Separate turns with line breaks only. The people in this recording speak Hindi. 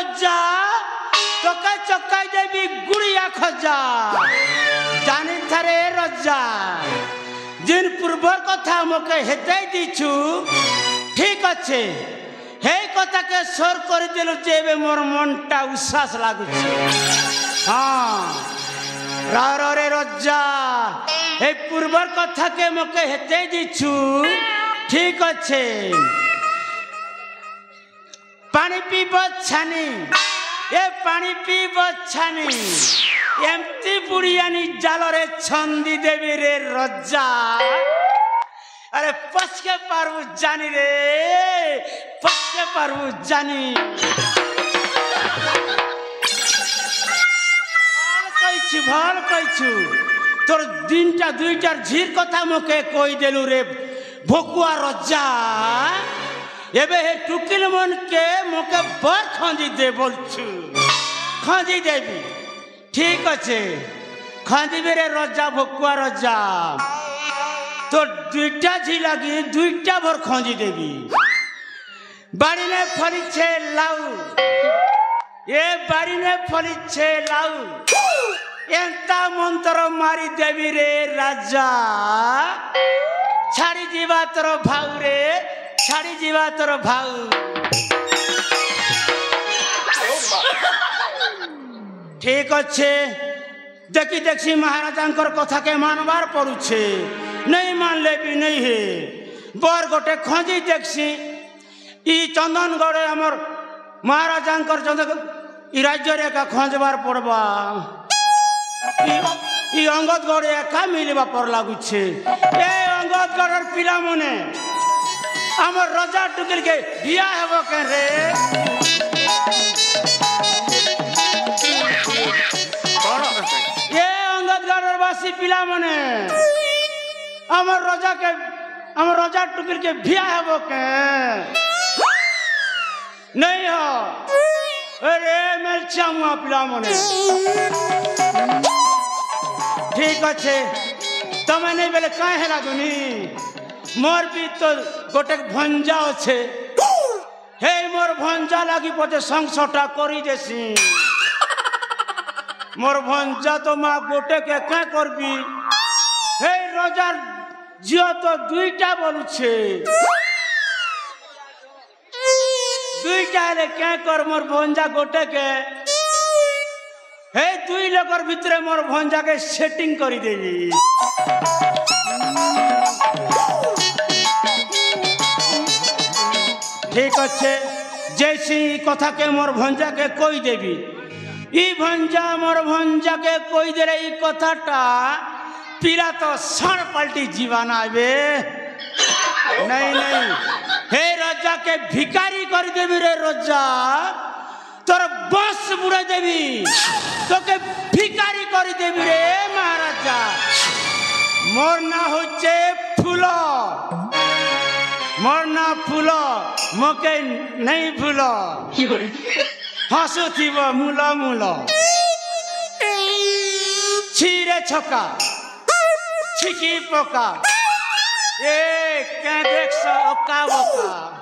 रजा तोके चकाई देवी गुड़िया खजा जानी थारे रजा जिन पूर्वर कथा मोके हेते दीछु ठीक अच्छे हे कथा के स्वर कर दिलु जे मोर मनटा उच्छ्वास लागुछे हाँ रे रजा हे पूर्वर कथा के मोके हेते दीछु ठीक अच्छे पानी पीब छानी ए पानी पीब छानी एमती बुढ़ियानी जाल रे छंदी देवी रे रजा अरे पछके पारबू जानी रे पछके पारबू जानी भल कहीछु तोर दिनटा दुईटार झीर कथा मोके कही देलु रे भोकुआ रजा एबे हे टुकिल मन के मोके बर खंजी दे बोलछु खंजी देवी ठीक अच्छे खंजी बेरे रजा भोकुआ रजा तो दुईटा झी लगी दुईटा भर खंजी देवी बाड़ी ने फली छे लाऊ ये बाड़ी ने फली छे लाऊ एंता मंत्र मारी देवी रे राजा छाड़ी जीवा तोर भाऊ रे छाड़ी जीवा तोर भाऊ ठीक अच्छे देखी देखी महाराजा कथा के मानवार पड़ुछे नहीं मानले भी नहीं है बर गोटे खंजी देखसी ई चंदनगढ़ आमर महाराजा चंदन ई राज्य रे का खंजबार पड़बा ई अंगदगढ़ एका मिलवा पर लागुछे ए अंगदगढ़र पिला मने आमर रजा टुकिल के बिया हेबो के रे ए अंगदगढ़र वासी पिला मने आमर रजा टुकिल के बिया हेबो के नहीं हो अरे मेल चामुआ पिला मने ठीक अच्छे तमें नहीं बेले कहीं है लागुनी मोर भी तो गोटे भंजा अच्छे हे मोर भंजा लगी पचे संसटा करी देसी मोर भंजा तो माँ गोटे के क्या करबी हे रजार जियो तो दुईटा बोलुछे दुईटा ले क्या कर मोर भंजा गोटे के हे दुई लोकर भितरे मोर भंजा के सेटिंग करी देवी ठीक अच्छे जैसी कथा के मोर भंजा के कोई देवी ई भंजा मोर भंजा के कोई दे ई कथाटा पीला तो सण पलटी जीवाना आवे नहीं नहीं हे राजा के भिकारी कर देवी रे राजा तोर बस बुड़े देवी तो के भिकारी कर देवी रे महाराजा मोर ना होचे फूलो मोर ना फूलो मोके नहीं फूलो हंसु थीब मूल मूल छीरे छका छिकी पका ए क्या देख सा ओका बका